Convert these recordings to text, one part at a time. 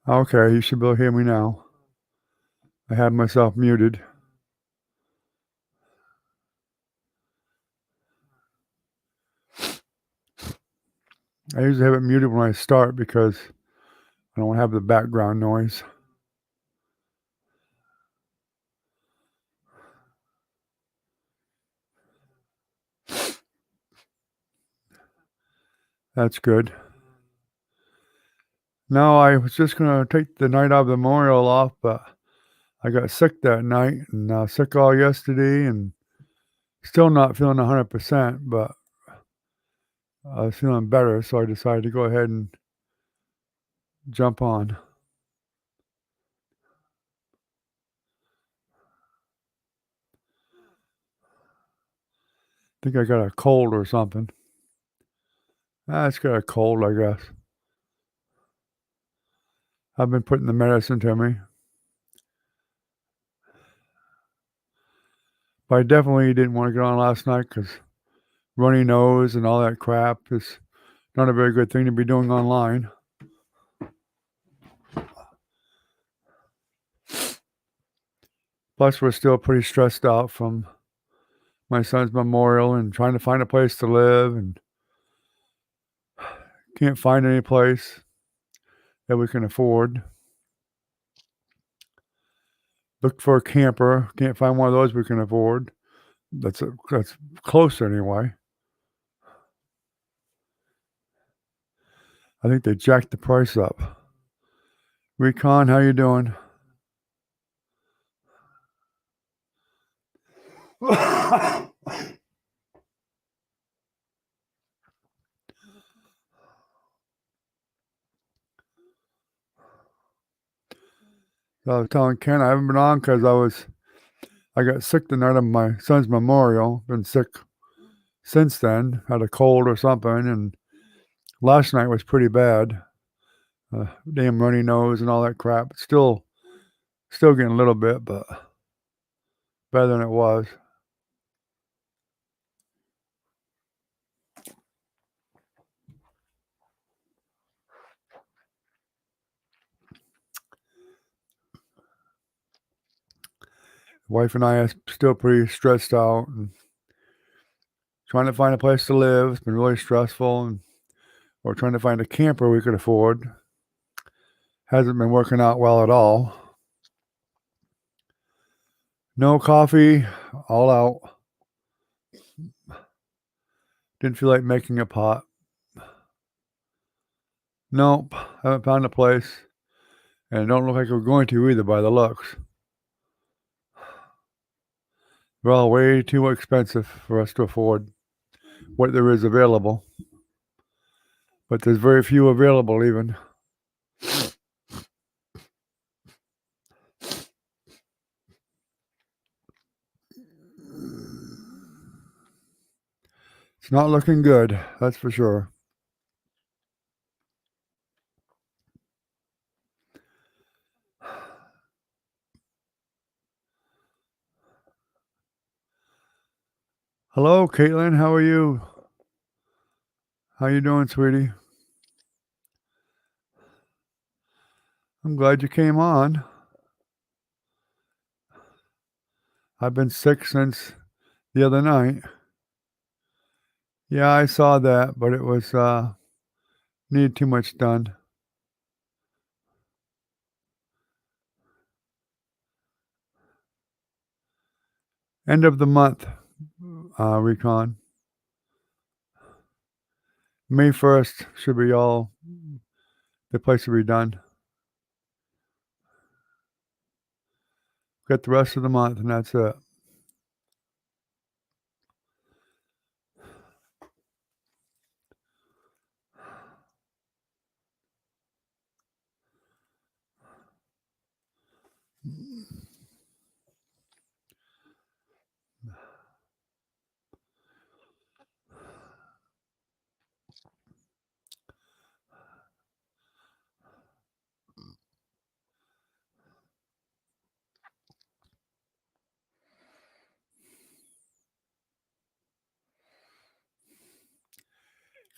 Okay, you should be able to hear me now. I had myself muted. I usually have it muted when I start because I don't have the background noise. That's good. No, I was just gonna take the night of the memorial off, but I got sick that night and sick all yesterday and still not feeling 100%, but I was feeling better, so I decided to go ahead and jump on. Think I got a cold or something. I just got a cold, I guess. I've been putting the medicine to me. But I definitely didn't want to get on last night because runny nose and all that crap is not a very good thing to be doing online. Plus, we're still pretty stressed out from my son's memorial and trying to find a place to live and can't find any place that we can afford. Looked for a camper, can't find one of those we can afford. That's close anyway. I think they jacked the price up. Recon, how you doing? So I was telling Ken I haven't been on because I got sick the night of my son's memorial. Been sick since then. Had a cold or something, and last night was pretty bad. Damn runny nose and all that crap. Still getting a little bit, but better than it was. Wife and I are still pretty stressed out and trying to find a place to live. It's been really stressful, and we're trying to find a camper we could afford. Hasn't been working out well at all. No coffee, all out. Didn't feel like making a pot. Nope, haven't found a place, and it don't look like we're going to either by the looks. They're all way too expensive for us to afford what there is available. But there's very few available even. It's not looking good, that's for sure. Hello, Caitlin. How are you? How you doing, sweetie? I'm glad you came on. I've been sick since the other night. Yeah, I saw that, but it was needed too much done. End of the month, recon. May 1st should be all the place will be done. Got the rest of the month, and that's it.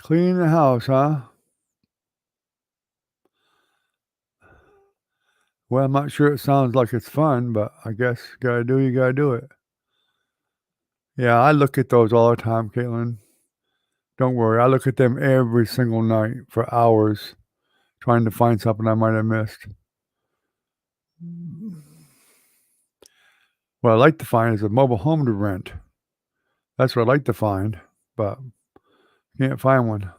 Cleaning the house, huh? Well, I'm not sure it sounds like it's fun, but I guess you gotta do it. Yeah, I look at those all the time, Caitlin. Don't worry, I look at them every single night for hours trying to find something I might have missed. What I like to find is a mobile home to rent. That's what I like to find, but can't find one.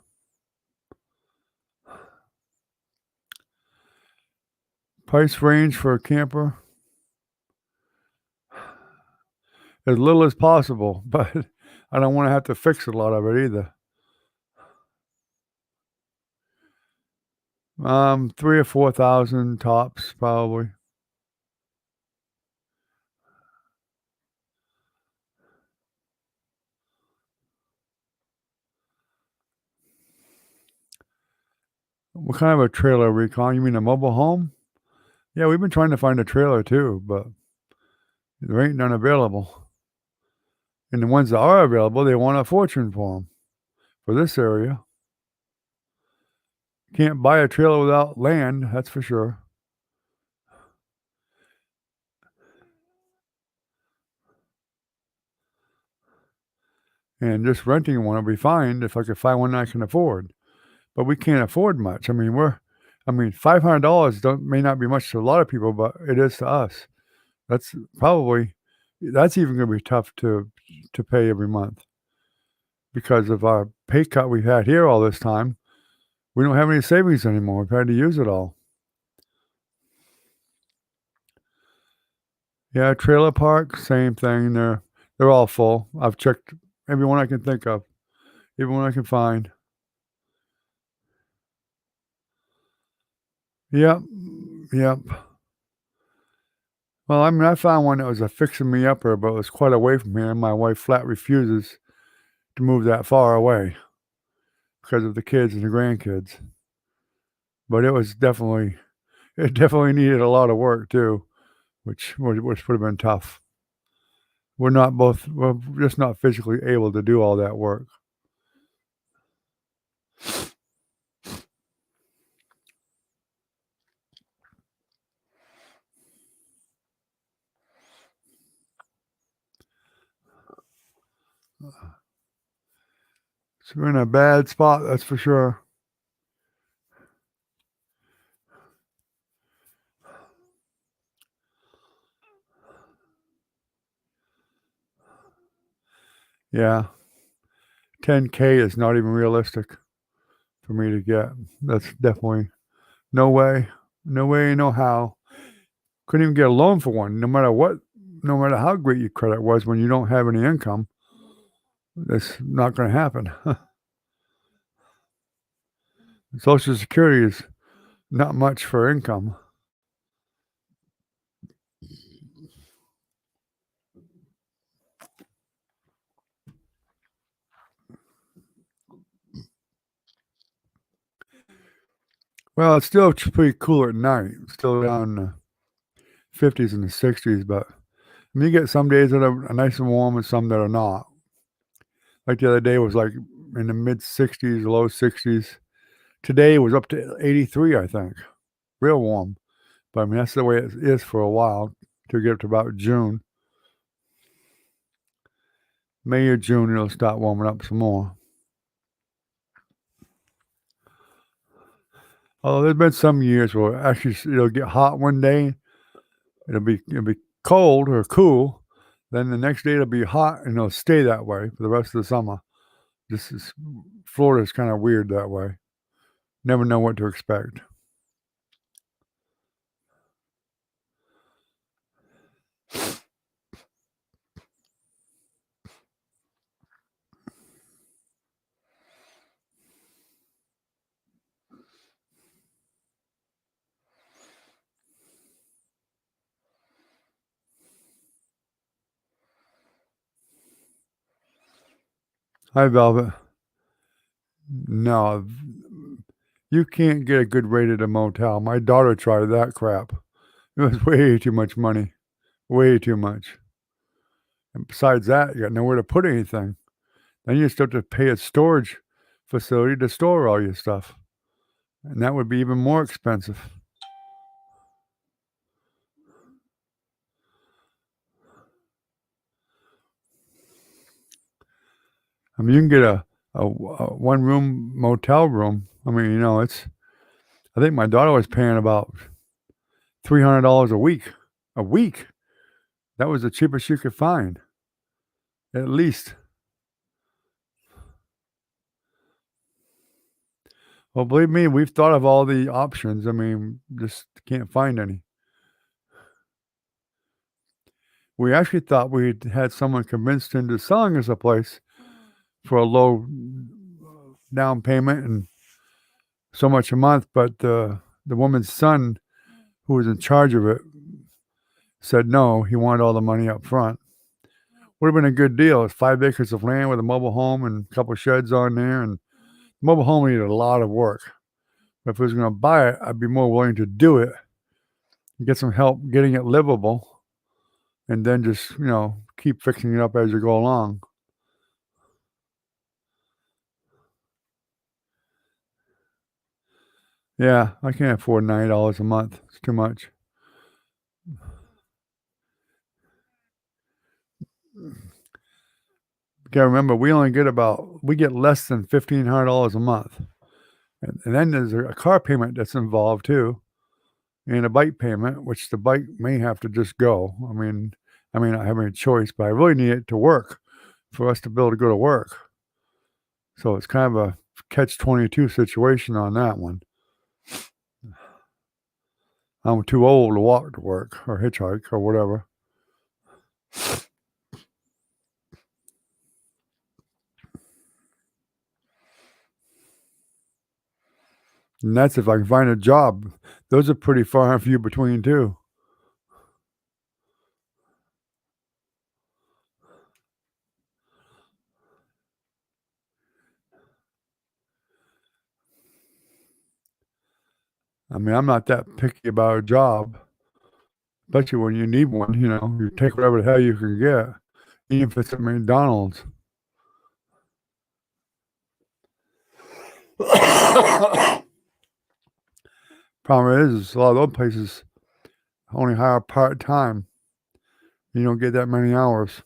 Price range for a camper, as little as possible, but I don't wanna have to fix a lot of it either. 3 or 4,000 tops, probably. What kind of a trailer are we calling? You mean a mobile home? Yeah, we've been trying to find a trailer too, but there ain't none available. And the ones that are available, they want a fortune for them for this area. Can't buy a trailer without land, that's for sure. And just renting one will be fine if I could find one I can afford. But we can't afford much. $500 don't may not be much to a lot of people, but it is to us. That's probably that's even gonna be tough to pay every month because of our pay cut we've had here all this time. We don't have any savings anymore. We've had to use it all. Yeah, trailer park, same thing. They're all full. I've checked every one I can think of, every one I can find. Yep, yep. Well, I found one that was a fixing me upper, but it was quite away from here. My wife flat refuses to move that far away because of the kids and the grandkids. But it definitely needed a lot of work too, which would have been tough. We're just not physically able to do all that work. So we're in a bad spot, that's for sure. Yeah, 10K is not even realistic for me to get. That's definitely no way, no way, no how. Couldn't even get a loan for one, no matter how great your credit was when you don't have any income. It's not going to happen. Social Security is not much for income. Well, it's still pretty cool at night. It's still down in the 50s and the 60s, but you get some days that are nice and warm and some that are not. Like the other day was like in the mid 60s, low 60s. Today was up to 83, I think. Real warm. But that's the way it is for a while to get to about June. May or June, it'll start warming up some more. Although there's been some years where actually it'll get hot one day, it'll be cold or cool, then the next day it'll be hot and it'll stay that way for the rest of the summer. This is Florida's kind of weird that way. Never know what to expect. Hi, Velvet. No, you can't get a good rate at a motel. My daughter tried that crap. It was way too much money, way too much. And besides that, you got nowhere to put anything. Then you still have to pay a storage facility to store all your stuff, and that would be even more expensive. I mean, you can get a one-room motel room. I mean, it's I think my daughter was paying about $300 a week. A week! That was the cheapest you could find, at least. Well, believe me, we've thought of all the options. I mean, just can't find any. We actually thought we'd had someone convinced into selling us a place for a low down payment and so much a month, but the woman's son, who was in charge of it, said no. He wanted all the money up front. Would have been a good deal. It's 5 acres of land with a mobile home and a couple sheds on there, and the mobile home needed a lot of work. But if I was going to buy it, I'd be more willing to do it and get some help getting it livable, and then just keep fixing it up as you go along. Yeah, I can't afford $90 a month. It's too much. You gotta remember, we get less than $1,500 a month, and then there's a car payment that's involved too, and a bike payment, which the bike may have to just go. I mean, I have any choice, but I really need it to work for us to be able to go to work. So it's kind of a catch-22 situation on that one. I'm too old to walk to work or hitchhike or whatever. And that's if I can find a job. Those are pretty far and few between too. I mean, I'm not that picky about a job, especially when you need one. You take whatever the hell you can get, even if it's at McDonald's. Problem is a lot of those places only hire part time. You don't get that many hours.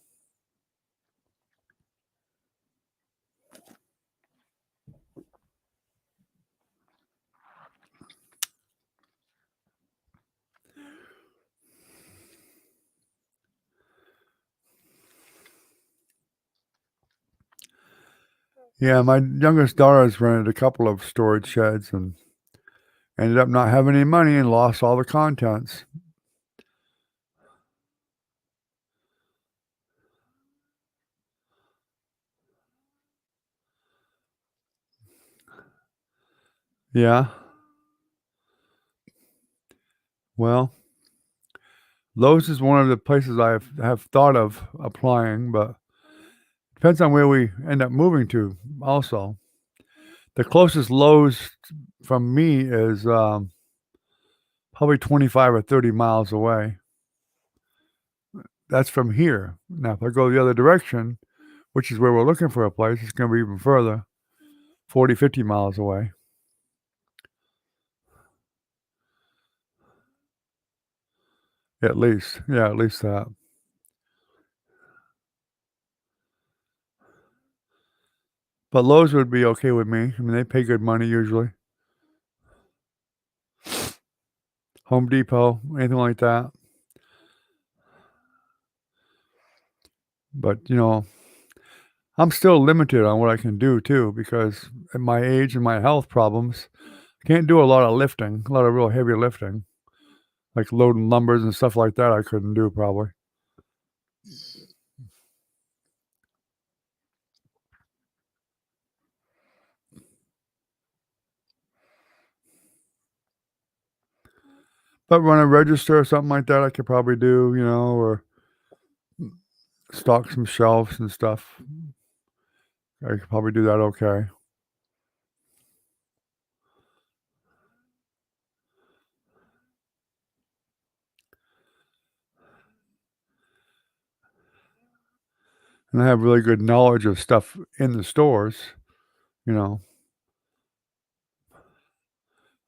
Yeah, my youngest daughter's rented a couple of storage sheds and ended up not having any money and lost all the contents. Yeah, well, Lowe's is one of the places I have thought of applying, but depends on where we end up moving to also. The closest Lowe's from me is, probably 25 or 30 miles away. That's from here. Now, if I go the other direction, which is where we're looking for a place, it's gonna be even further, 40, 50 miles away. At least. Yeah, at least that. But Lowe's would be okay with me. I mean, they pay good money usually. Home Depot, anything like that. But, I'm still limited on what I can do too because at my age and my health problems, I can't do a lot of lifting, a lot of real heavy lifting, like loading lumbers and stuff like that I couldn't do probably. But run a register or something like that I could probably do, or stock some shelves and stuff. I could probably do that okay. And I have really good knowledge of stuff in the stores, you know.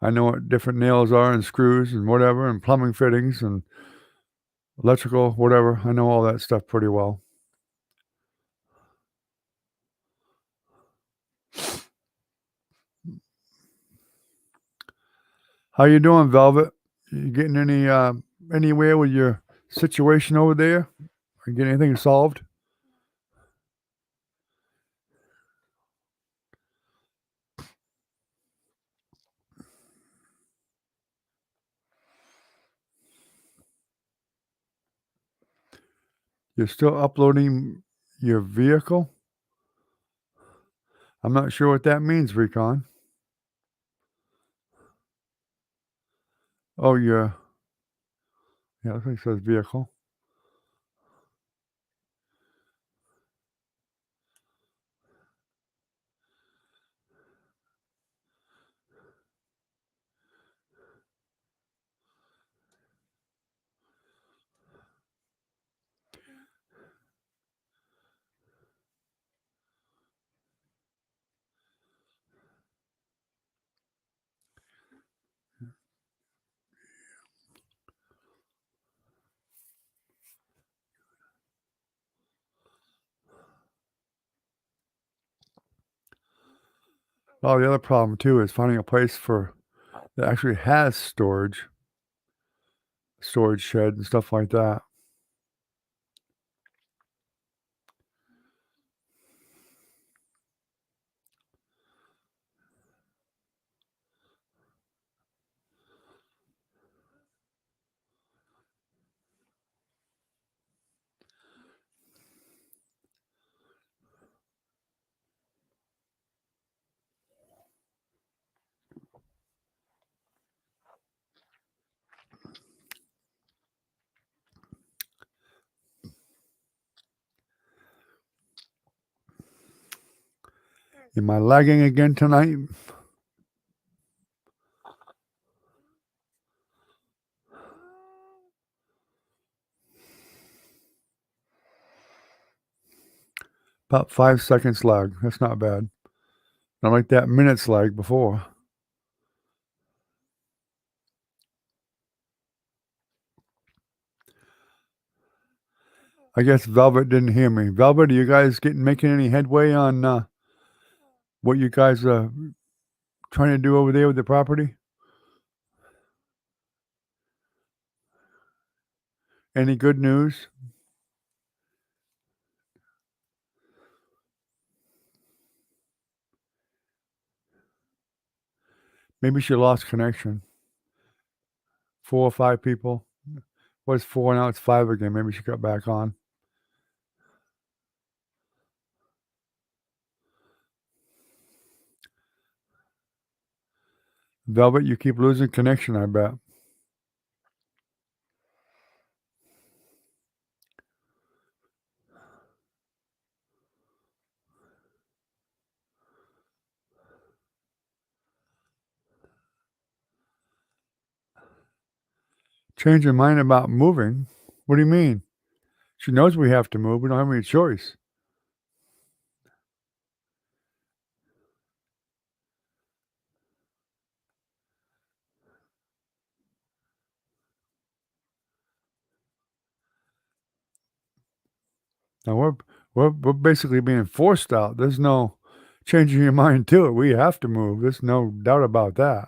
I know what different nails are and screws and whatever and plumbing fittings and electrical, whatever. I know all that stuff pretty well. How you doing, Velvet? You getting anywhere with your situation over there? Or get anything solved? You're still uploading your vehicle? I'm not sure what that means, Recon. Oh, yeah, I think it says vehicle. Oh, the other problem too is finding a place that actually has storage shed and stuff like that. Am I lagging again tonight? About 5 seconds lag. That's not bad. Not like that minutes lag before. I guess Velvet didn't hear me. Velvet, are you guys making any headway on what you guys are trying to do over there with the property? Any good news? Maybe she lost connection. 4 or 5 people. Was 4, now it's 5 again. Maybe she got back on. Velvet, you keep losing connection, I bet. Change your mind about moving? What do you mean? She knows we have to move. We don't have any choice. Now we're basically being forced out. There's no changing your mind to it. We have to move. There's no doubt about that.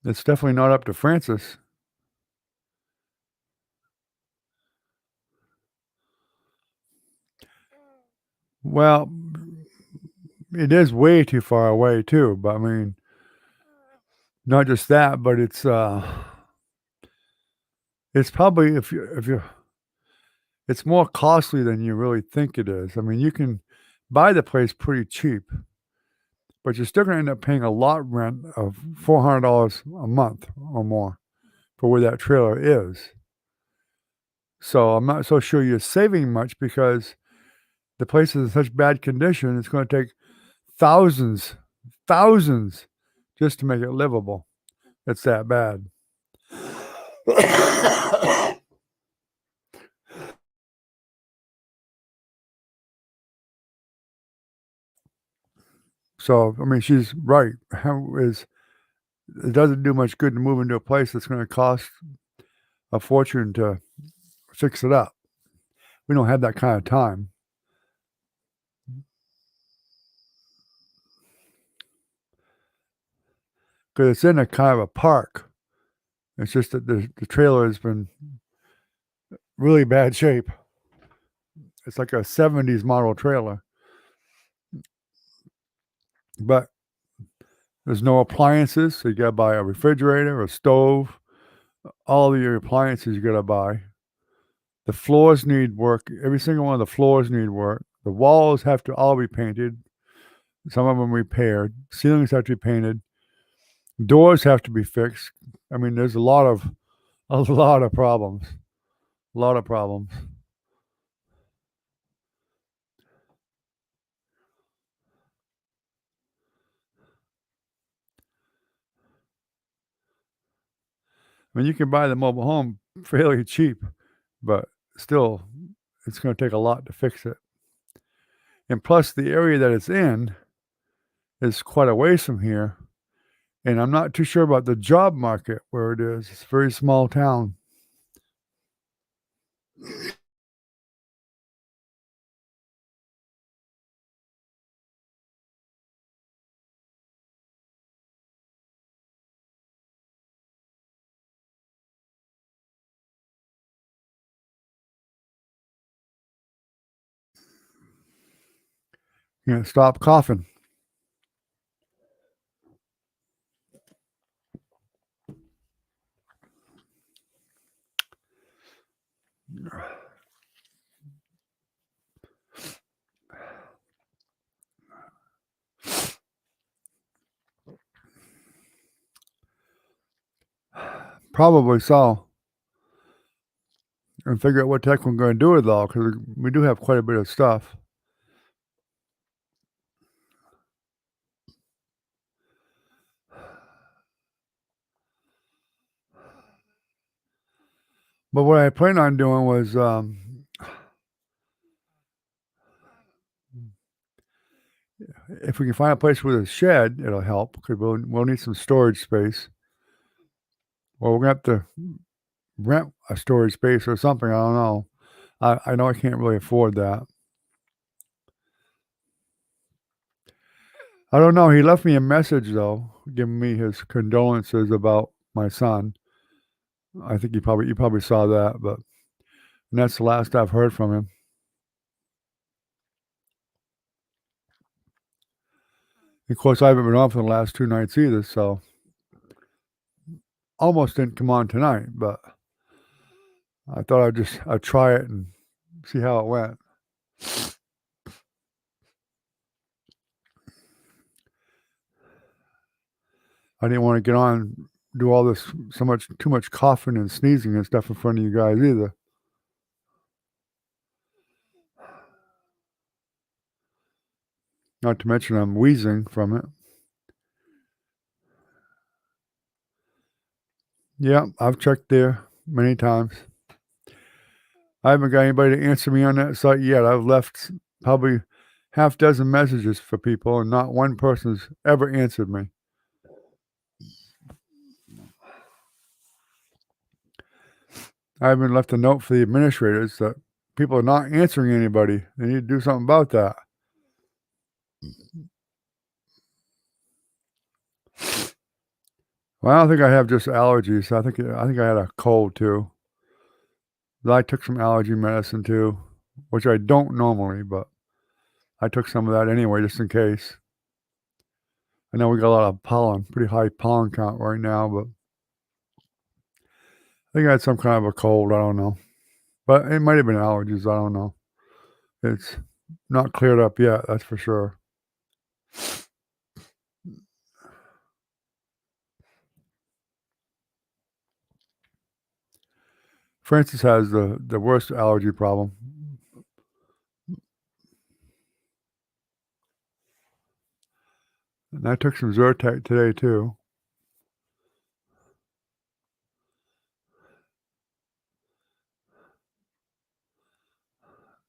It's definitely not up to Francis. Well, it is way too far away too, but I mean, not just that, but it's probably if you it's more costly than you really think it is. I mean, you can buy the place pretty cheap, but you're still gonna end up paying a lot rent of $400 a month or more for where that trailer is. So I'm not so sure you're saving much because the place is in such bad condition, it's gonna take thousands, thousands just to make it livable. It's that bad. So, I mean, she's right. How is it doesn't do much good to move into a place that's gonna cost a fortune to fix it up. We don't have that kind of time. 'Cause it's in a kind of a park. It's just that the trailer has been really bad shape. It's like a '70s model trailer, but there's no appliances, so you gotta buy a refrigerator, a stove, all of your appliances you gotta buy. The floors need work. Every single one of the floors need work. The walls have to all be painted, some of them repaired. Ceilings have to be painted. Doors have to be fixed. I mean, there's a lot of problems. A lot of problems. I mean, you can buy the mobile home fairly cheap, but still, it's gonna take a lot to fix it. And plus, the area that it's in is quite a ways from here, and I'm not too sure about the job market where it is. It's a very small town. You know, stop coughing. Probably so. And figure out what the heck we're gonna do with it all, because we do have quite a bit of stuff. But what I planned on doing was, if we can find a place with a shed, it'll help because we'll need some storage space. Or we're gonna have to rent a storage space or something, I don't know. I know I can't really afford that. I don't know, he left me a message though, giving me his condolences about my son. I think you probably saw that, but and that's the last I've heard from him. Of course, I haven't been on for the last 2 nights either, so almost didn't come on tonight, but I thought I'd try it and see how it went. I didn't wanna get on, do all this too much coughing and sneezing and stuff in front of you guys either. Not to mention I'm wheezing from it. Yeah, I've checked there many times. I haven't got anybody to answer me on that site yet. I've left probably half dozen messages for people, and not one person's ever answered me. I even left a note for the administrators that people are not answering anybody. They need to do something about that. Well, I don't think I have just allergies. I think I had a cold too. I took some allergy medicine too, which I don't normally, but I took some of that anyway just in case. I know we got a lot of pollen, pretty high pollen count right now, but I think I had some kind of a cold. I don't know, but it might have been allergies. I don't know. It's not cleared up yet. That's for sure. Francis has the worst allergy problem, and I took some Zyrtec today too.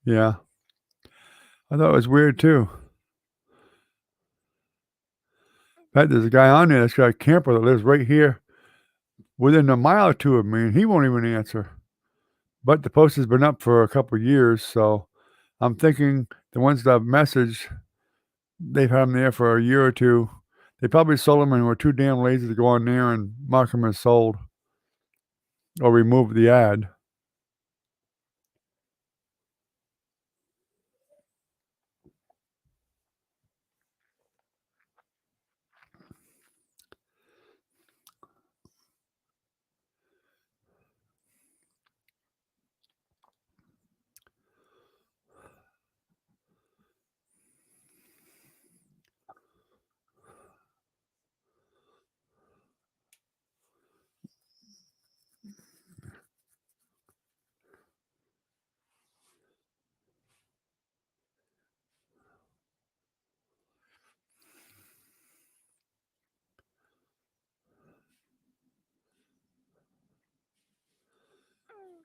Yeah, I thought it was weird too. In fact, there's a guy on there that's got a camper that lives right here within a mile or 2 of me, and he won't even answer. But the post has been up for a couple years, so I'm thinking the ones that I've messaged, they've had them there for a year or 2. They probably sold them and were too damn lazy to go on there and mark them as sold or remove the ad.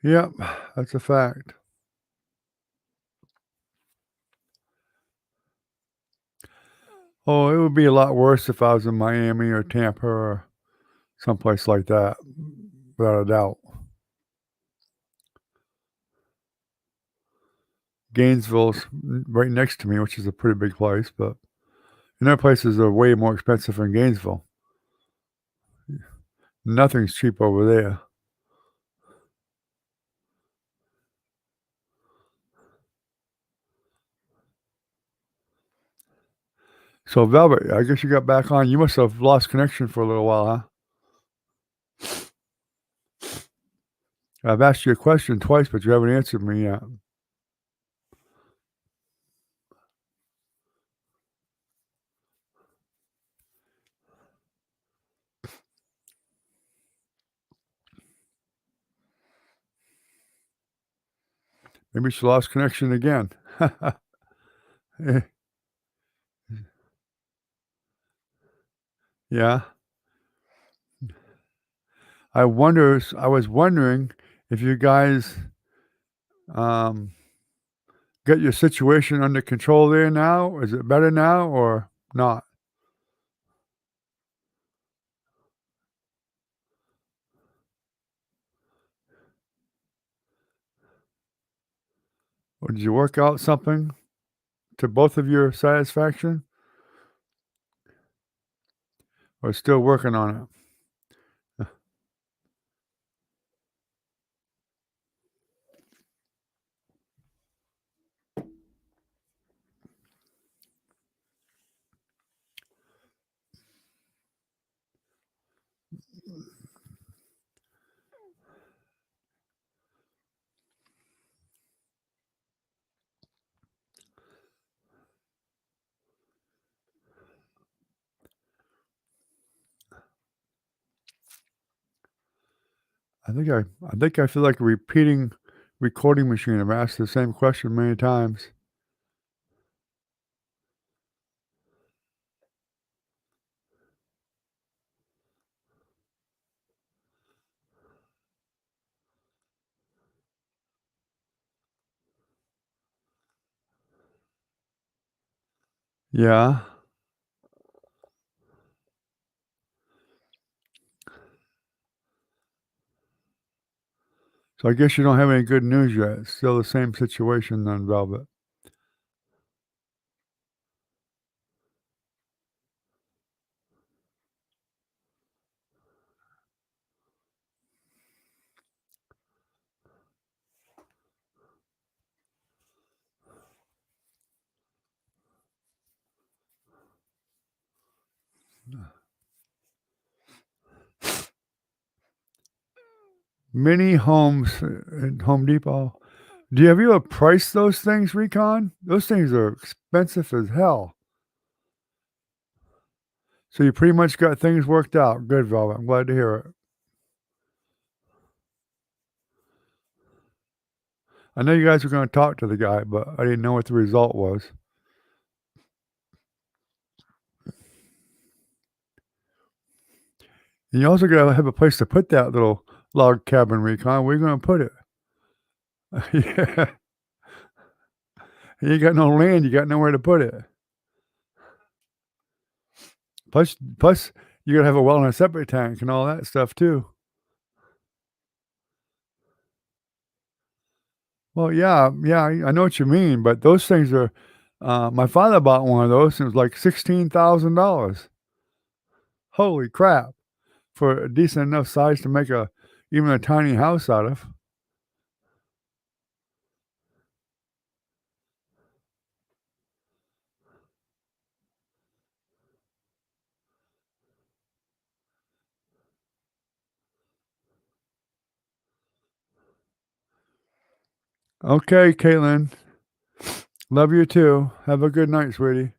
Yep, that's a fact. Oh, it would be a lot worse if I was in Miami or Tampa or someplace like that, without a doubt. Gainesville's right next to me, which is a pretty big place, but and other places are way more expensive than Gainesville. Nothing's cheap over there. So, Velvet, I guess you got back on. You must have lost connection for a little while, huh? I've asked you a question twice, but you haven't answered me yet. Maybe she lost connection again. Eh, yeah. I was wondering if you guys, um, got your situation under control there now? Is it better now or not? Or did you work out something to both of your satisfaction? Or still working on it? I think I feel like a repeating recording machine. I've asked the same question many times. Yeah. So I guess you don't have any good news yet. It's still the same situation then, Velvet. Mini homes at Home Depot. Have you ever priced those things, Recon? Those things are expensive as hell. So you pretty much got things worked out. Good, Velvet. I'm glad to hear it. I know you guys were gonna talk to the guy, but I didn't know what the result was. And you also gotta have a place to put that little log cabin, Recon. Where you gonna put it? Yeah. You got no land, you got nowhere to put it. Plus, you gotta have a well and a septic tank and all that stuff too. Well, yeah, I know what you mean, but those things are my father bought one of those, and it was like $16,000. Holy crap, for a decent enough size to make a even a tiny house out of. Okay, Caitlin, love you too. Have a good night, sweetie.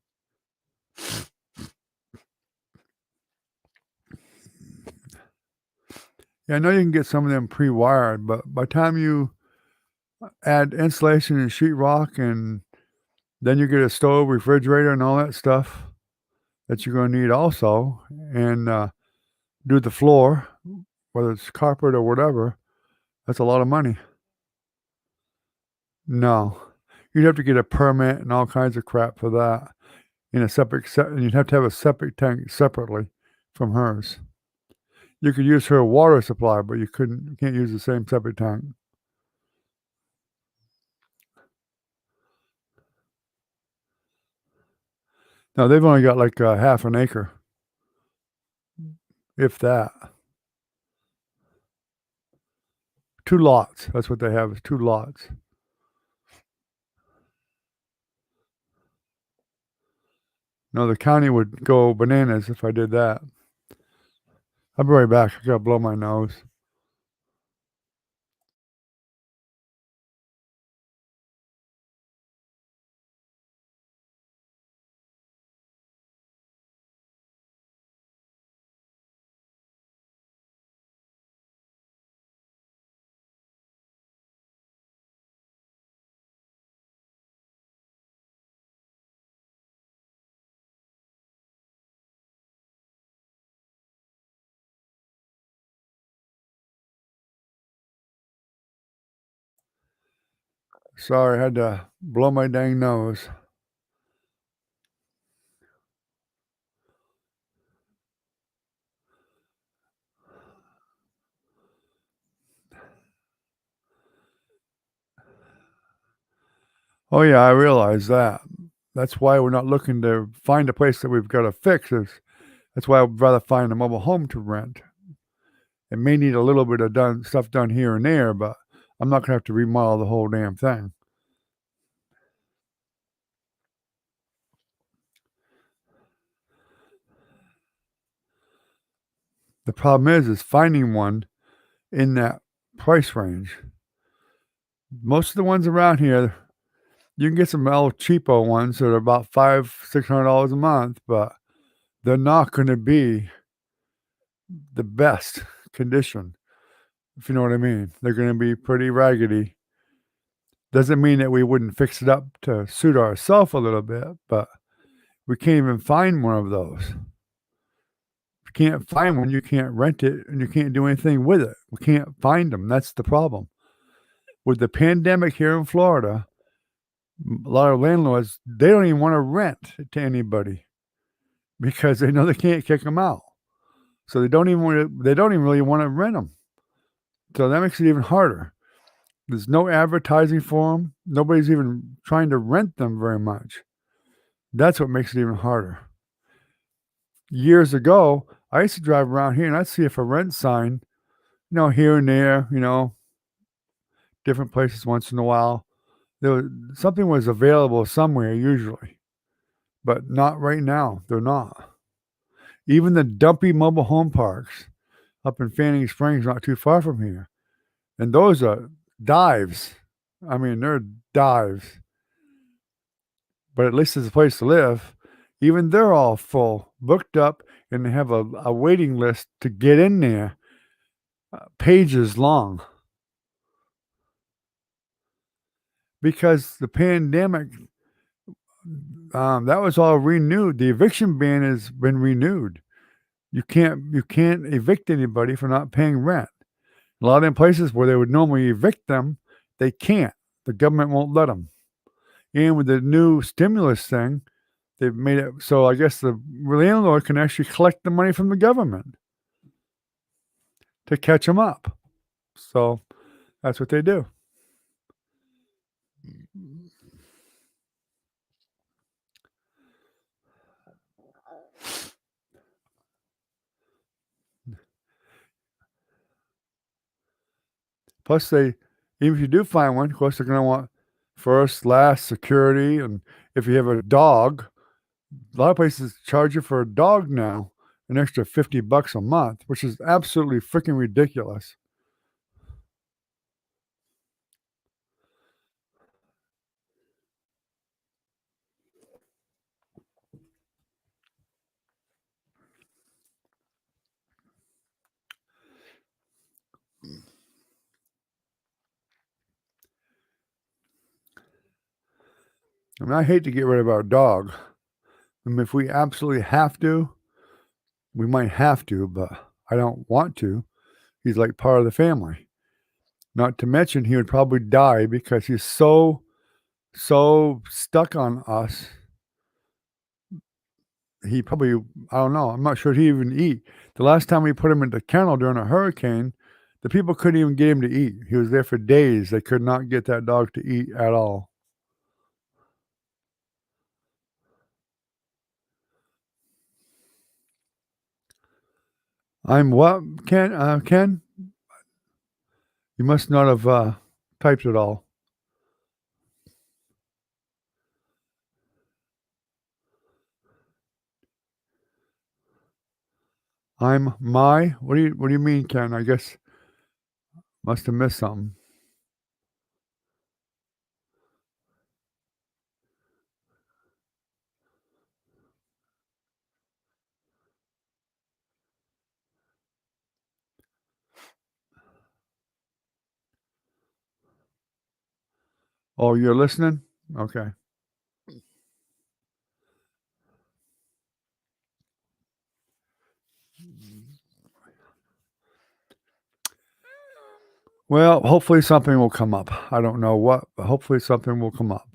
Yeah, I know you can get some of them pre-wired, but by the time you add insulation and sheetrock and then you get a stove, refrigerator, and all that stuff that you're gonna need also, and, do the floor, whether it's carpet or whatever, that's a lot of money. No. You'd have to get a permit and all kinds of crap for that in a septic se and you'd have to have a septic tank separately from hers. You could use her water supply, but you can't use the same septic tank. No, they've only got like, half an acre, if that. 2 lots, that's what they have is 2 lots. No, the county would go bananas if I did that. I'll be right back, I gotta blow my nose. Sorry, I had to blow my dang nose. Oh, yeah, I realize that. That's why we're not looking to find a place that we've gotta fix is that's why I'd rather find a mobile home to rent. It may need a little bit of stuff done here and there, but I'm not gonna have to remodel the whole damn thing. The problem is finding one in that price range. Most of the ones around here, you can get some El Cheapo ones that are about $500-$600 a month, but they're not gonna be the best condition, if you know what I mean. They're gonna be pretty raggedy. Doesn't mean that we wouldn't fix it up to suit ourself a little bit, but we can't even find one of those. If you can't find one, you can't rent it, and you can't do anything with it. We can't find them, that's the problem. With the pandemic here in Florida, a lot of landlords, they don't even wanna rent to anybody because they know they can't kick them out. So they don't even really wanna rent them. So that makes it even harder. There's no advertising for them. Nobody's even trying to rent them very much. That's what makes it even harder. Years ago, I used to drive around here and I'd see a for rent sign, here and there, different places once in a while. There was something was available somewhere usually, but not right now. They're not. Even the dumpy mobile home parks up in Fanning Springs, not too far from here, and those are dives. I mean, they're dives, but at least there's a place to live. Even they're all full, booked up, and they have a waiting list to get in there, pages long. Because the pandemic, that was all renewed. The eviction ban has been renewed. You can't evict anybody for not paying rent. A lot of them places where they would normally evict them, they can't. The government won't let them. And with the new stimulus thing, They've made it so I guess the landlord can actually collect the money from the government to catch them up. So that's what they do. Plus, even if you do find one, of course, they're going to want first, last, security, and if you have a dog, a lot of places charge you for a dog now an extra $50 a month, which is absolutely freaking ridiculous. I mean, I hate to get rid of our dog. I mean, if we absolutely have to, we might have to, but I don't want to. He's like part of the family. Not to mention, he would probably die because he's so stuck on us. He probably, I don't know, I'm not sure he even eat. The last time we put him in the kennel during a hurricane, the people couldn't even get him to eat. He was there for days. They could not get that dog to eat at all. I'm what, Ken? Ken, you must not have typed it all. I'm my. What do you mean, Ken? I guess must have missed something. Oh, you're listening? Okay. Well, hopefully something will come up. I don't know what, but hopefully something will come up.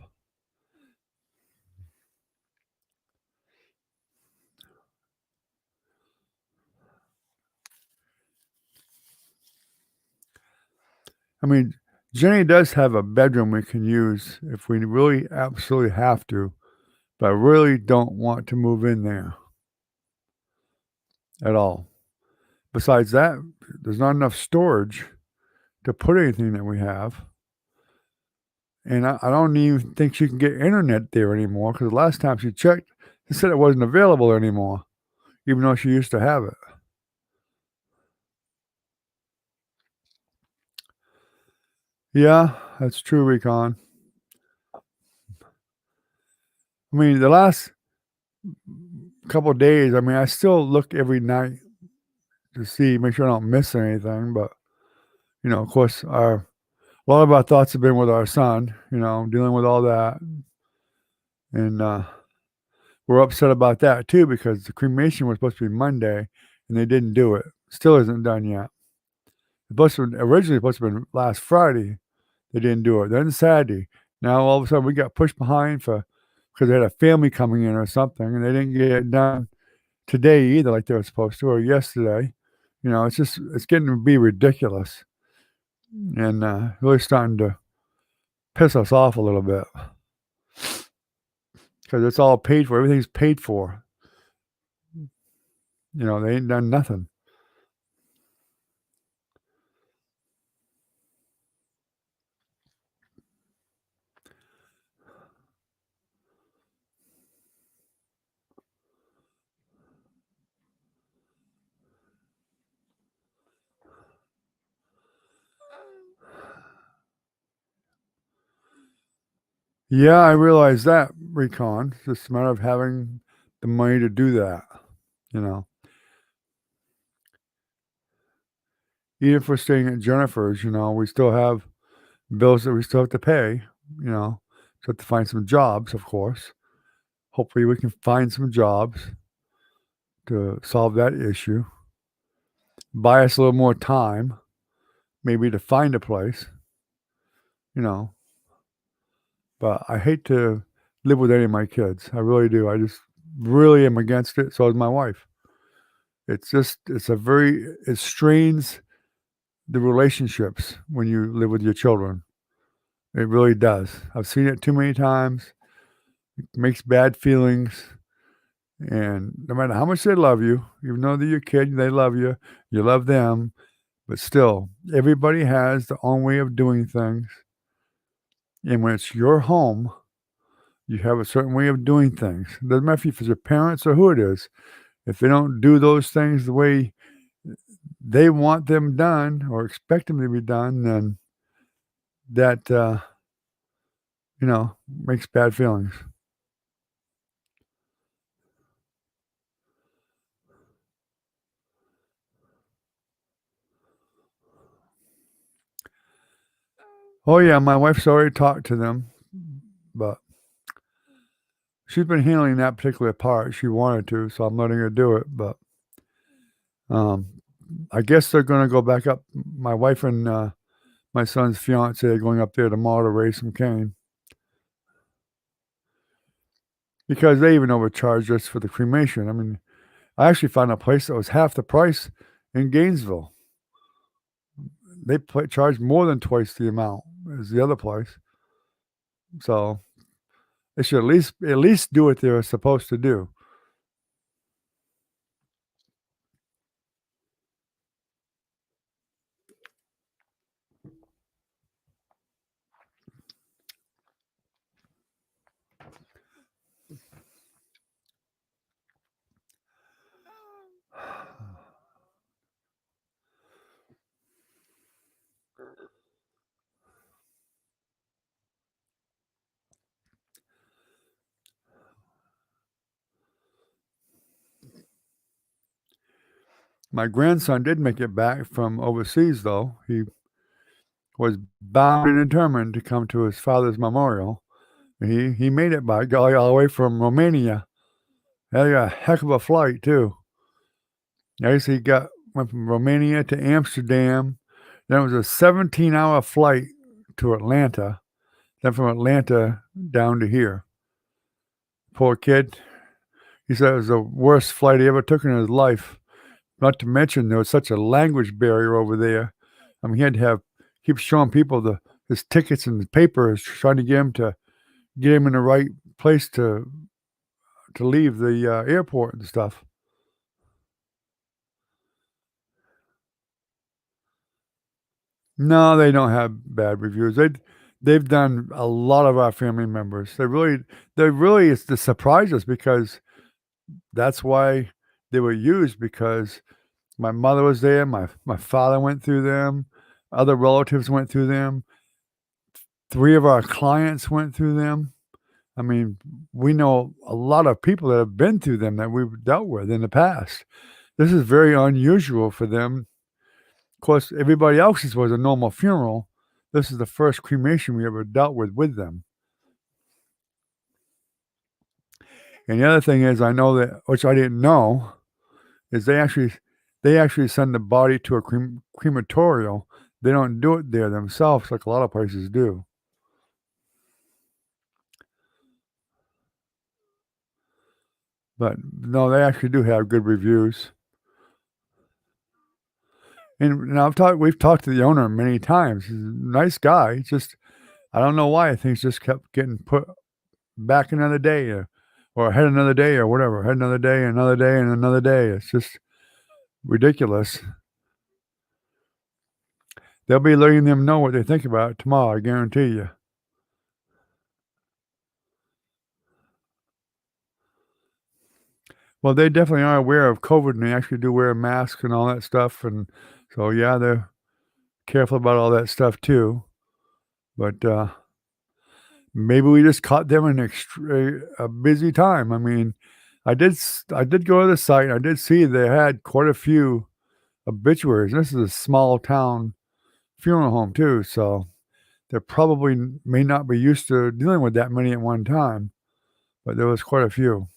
I mean, Jenny does have a bedroom we can use if we really absolutely have to, but I really don't want to move in there at all. Besides that, there's not enough storage to put anything that we have. And I don't even think she can get internet there anymore because the last time she checked, they said it wasn't available anymore, even though she used to have it. Yeah, that's true, Recon. I mean, the last couple of days, I mean, I still look every night to see, make sure I don't miss anything. But, of course, a lot of our thoughts have been with our son, dealing with all that. And we're upset about that too because the cremation was supposed to be Monday and they didn't do it. Still isn't done yet. Originally supposed to have been last Friday. They didn't do it. Then Saturday. Now all of a sudden we got pushed behind because they had a family coming in or something, and they didn't get it done today either, like they were supposed to, or yesterday. It's getting to be ridiculous, and really starting to piss us off a little bit because it's all paid for. Everything's paid for. They ain't done nothing. Yeah, I realize that, Recon. It's just a matter of having the money to do that. You know, even if we're staying at Jennifer's, we still have bills that we still have to pay. So have to find some jobs, of course. Hopefully, we can find some jobs to solve that issue. Buy us a little more time, maybe to find a place. You know, but I hate to live with any of my kids. I really do. I just really am against it. So is my wife. It strains the relationships when you live with your children. It really does. I've seen it too many times. It makes bad feelings. And no matter how much they love you, even though they're your kid, they love you love them, but still, everybody has their own way of doing things. And when it's your home, you have a certain way of doing things. It doesn't matter if it's your parents or who it is. If they don't do those things the way they want them done or expect them to be done, then that, makes bad feelings. Oh, yeah, my wife's already talked to them, but she's been handling that particular part. She wanted to, so I'm letting her do it, but, um, I guess they're gonna go back up. My wife and, my son's fiancée are going up there tomorrow to raise some cane because they even overcharged us for the cremation. I mean, I actually found a place that was half the price in Gainesville. They charged more than twice the amount as the other place, so they should at least do what they're supposed to do. My grandson did make it back from overseas, though. He was bound and determined to come to his father's memorial. He made it by golly all the way from Romania. Had a heck of a flight too. I guess he went from Romania to Amsterdam. Then it was a 17-hour flight to Atlanta. Then from Atlanta down to here. Poor kid. He said it was the worst flight he ever took in his life. Not to mention there was such a language barrier over there. I mean, he had to keep showing people his tickets and his papers, trying to get him in the right place to leave the airport and stuff. No, they don't have bad reviews. They've done a lot of our family members. They really it's to surprise us because that's why they were used because my mother was there, my father went through them, other relatives went through them, 3 of our clients went through them. I mean, we know a lot of people that have been through them that we've dealt with in the past. This is very unusual for them. Of course, everybody else's was a normal funeral. This is the first cremation we ever dealt with them. And the other thing is I know that which I didn't know, is they actually send the body to a crematorial. They don't do it there themselves like a lot of places do. But no, they actually do have good reviews. And we've talked to the owner many times. He's a nice guy. Just I don't know why things just kept getting put back another day or ahead another day or whatever. Ahead another day, another day, and another day. It's just ridiculous. They'll be letting them know what they think about it tomorrow, I guarantee you. Well, they definitely are aware of COVID, and they actually do wear masks and all that stuff, and so, yeah, they're careful about all that stuff too, but, maybe we just caught them in a busy time. I mean, I did go to the site, and I did see they had quite a few obituaries. This is a small town funeral home too, so they probably may not be used to dealing with that many at one time, but there was quite a few,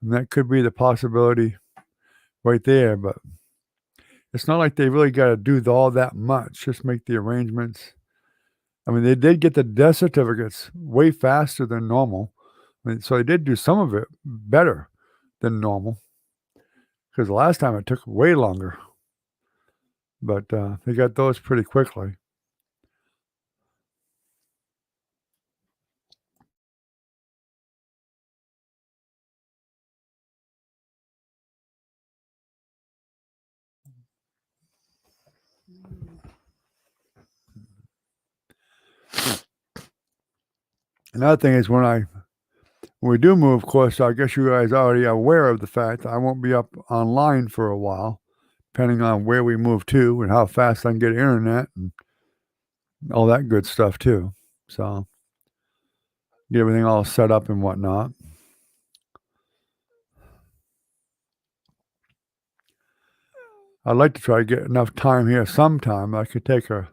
and that could be the possibility right there, but it's not like they really gotta do all that much, just make the arrangements I mean, they did get the death certificates way faster than normal. I mean, so they did do some of it better than normal because the last time it took way longer, but they got those pretty quickly. Another thing is when we do move, of course, I guess you guys are already aware of the fact that I won't be up online for a while, depending on where we move to and how fast I can get internet and all that good stuff too. So get everything all set up and whatnot. I'd like to try to get enough time here sometime. I could take a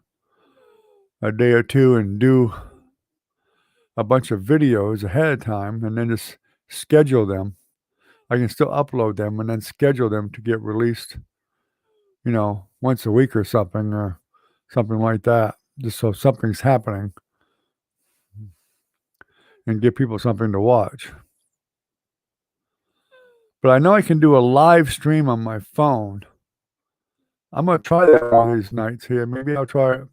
day or two and do a bunch of videos ahead of time and then just schedule them. I can still upload them and then schedule them to get released, once a week or something like that, just so something's happening and give people something to watch. But I know I can do a live stream on my phone. I'm gonna try that one of these nights here. Maybe I'll try it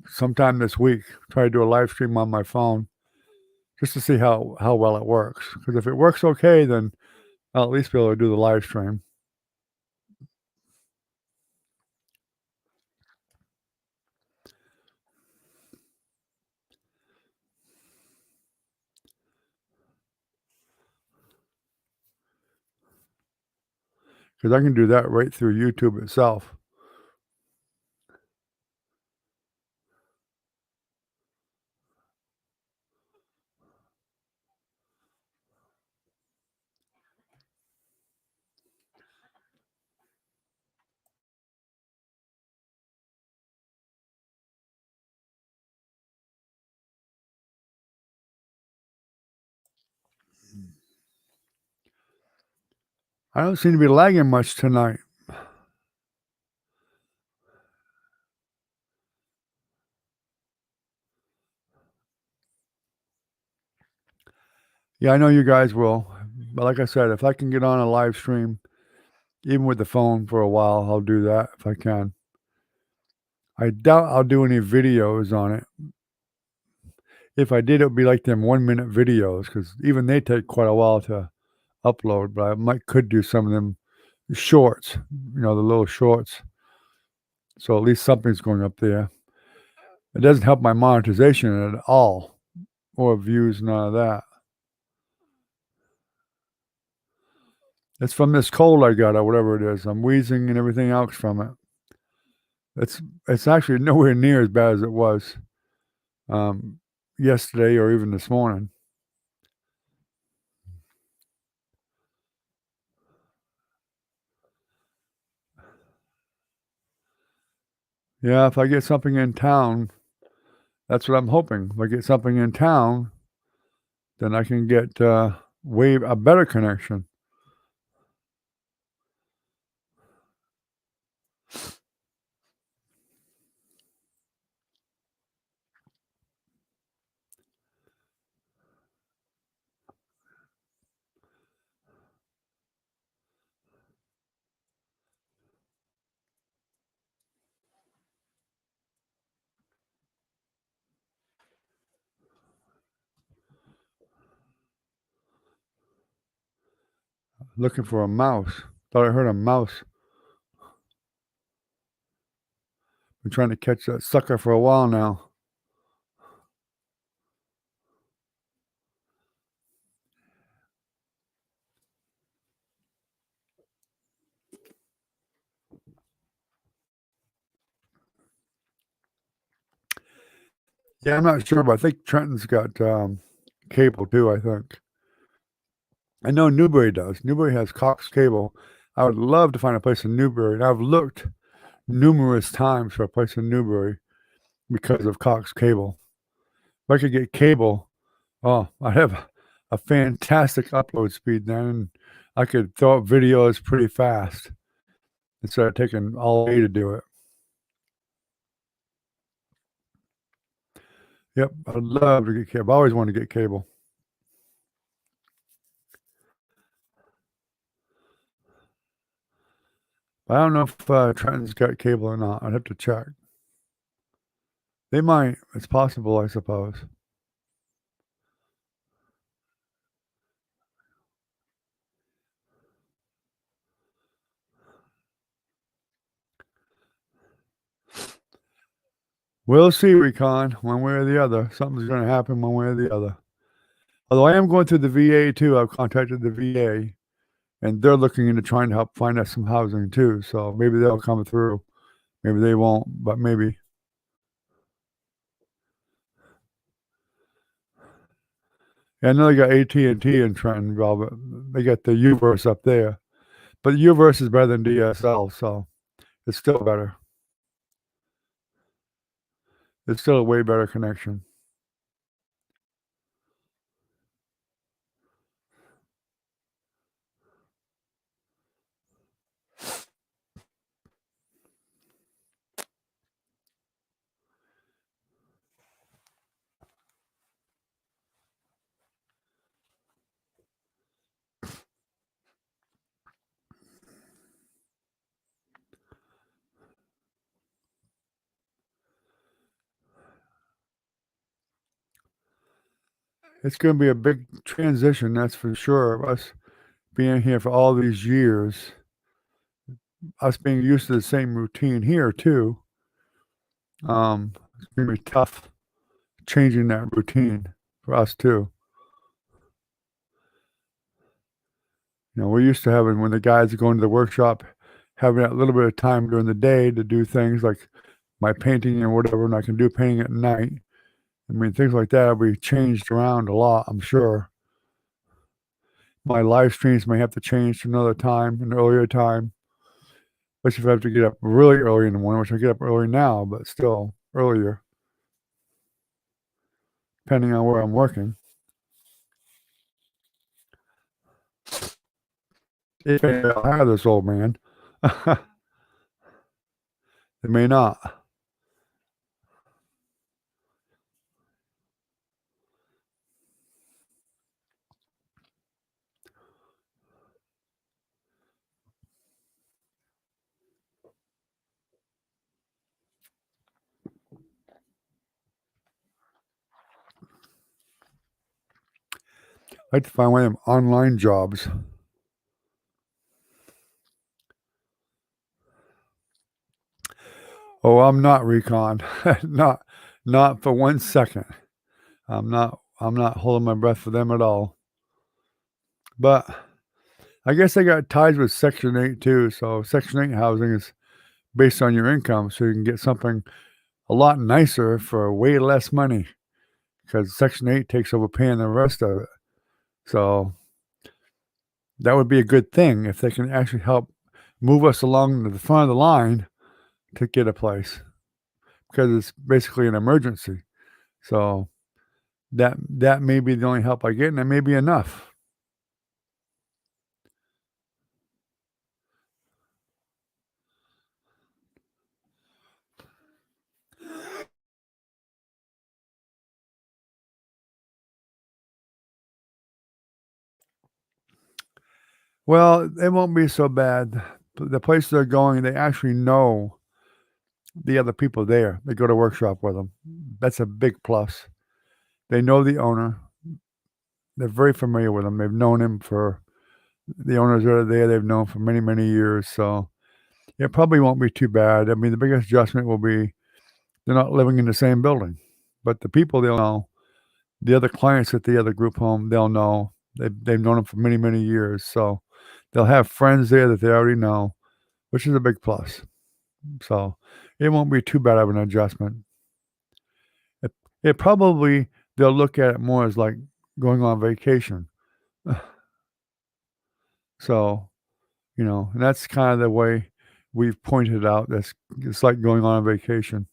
sometime this week. Try to do a live stream on my phone just to see how well it works. Because if it works okay, then I'll at least be able to do the live stream. Because I can do that right through YouTube itself. I don't seem to be lagging much tonight. Yeah, I know you guys will. But like I said, if I can get on a live stream, even with the phone for a while, I'll do that if I can. I doubt I'll do any videos on it. If I did, it would be like them 1-minute videos because even they take quite a while to upload. But I could do some of them shorts, the little shorts. So at least something's going up there. It doesn't help my monetization at all, or views, none of that. It's from this cold I got or whatever it is. I'm wheezing and everything else from it. It's actually nowhere near as bad as it was yesterday or even this morning. Yeah, if I get something in town, that's what I'm hoping. If I get something in town, then I can get way a better connection. Looking for a mouse. Thought I heard a mouse. Been trying to catch that sucker for a while now. Yeah, I'm not sure, but I think Trenton's got cable too, I think. I know Newbury does. Newbury has Cox Cable. I would love to find a place in Newbury, and I've looked numerous times for a place in Newbury because of Cox Cable. If I could get cable, oh, I'd have a fantastic upload speed then, and I could throw up videos pretty fast instead of taking all day to do it. Yep, I'd love to get cable. I always wanted to get cable. I don't know if, Trenton's got cable or not. I'd have to check. They might. It's possible, I suppose. We'll see, Recon, one way or the other. Something's gonna happen one way or the other. Although I am going through the VA too. I've contacted the VA, and they're looking into trying to help find us some housing too, so maybe they'll come through. Maybe they won't, but maybe. Yeah, I know they got AT&T in Trenton, but they got the U-verse up there. But the U-verse is better than DSL, so it's still better. It's still a way better connection. It's gonna be a big transition, that's for sure. Us being here for all these years, us being used to the same routine here too. It's gonna be tough changing that routine for us too. You know, we're used to having when the guys are going to the workshop, having that little bit of time during the day to do things like my painting and whatever, and I can do painting at night. I mean, things like that will be changed around a lot, I'm sure. My live streams may have to change to another time, an earlier time, especially if I have to get up really early in the morning, which I get up early now, but still earlier, depending on where I'm working. If I'll hire this old man. It may not. I'd like to find one of them online jobs. Oh, I'm not Recon. Not not for 1 second. I'm not holding my breath for them at all. But I guess I got ties with Section 8 too, so Section 8 housing is based on your income, so you can get something a lot nicer for way less money because Section 8 takes over paying the rest of it. So that would be a good thing if they can actually help move us along to the front of the line to get a place because it's basically an emergency. So that may be the only help I get, and that may be enough. Well, it won't be so bad. The place they're going, they actually know the other people there. They go to workshop with them. That's a big plus. They know the owner. They're very familiar with him. They've known him for the owners that are there. They've known for many, many years. So it probably won't be too bad. I mean, the biggest adjustment will be they're not living in the same building, but the people they'll know, the other clients at the other group home, they'll know. They've known them for many, many years. So they'll have friends there that they already know, which is a big plus. So it won't be too bad of an adjustment. It, it probably they'll look at it more as like going on vacation. So, you know, and that's kind of the way we've pointed out. That's it's like going on a vacation.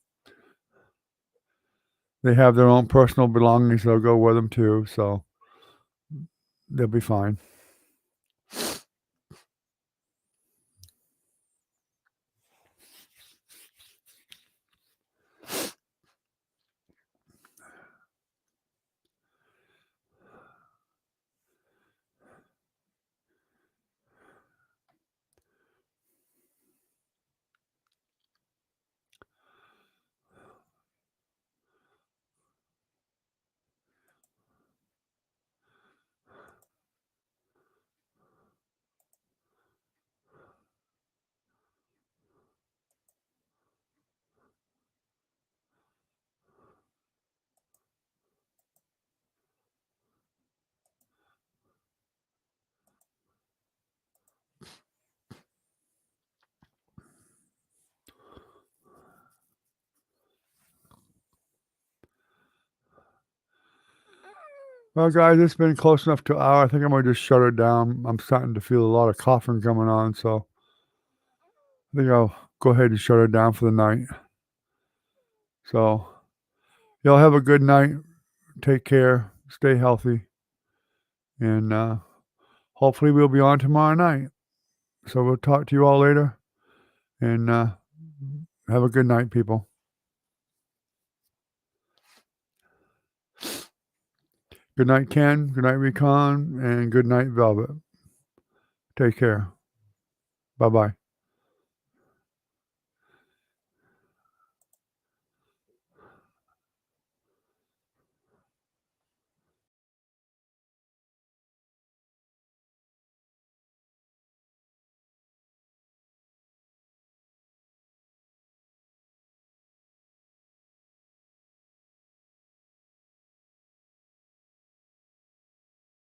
They have their own personal belongings. They'll go with them too, so they'll be fine. Well, guys, it's been close enough to an hour. I think I'm gonna just shut it down. I'm starting to feel a lot of coughing coming on, so I think I'll go ahead and shut it down for the night. So, y'all have a good night. Take care. Stay healthy. And hopefully we'll be on tomorrow night. So we'll talk to you all later. And have a good night, people. Good night, Ken. Good night, Recon. And good night, Velvet. Take care. Bye-bye.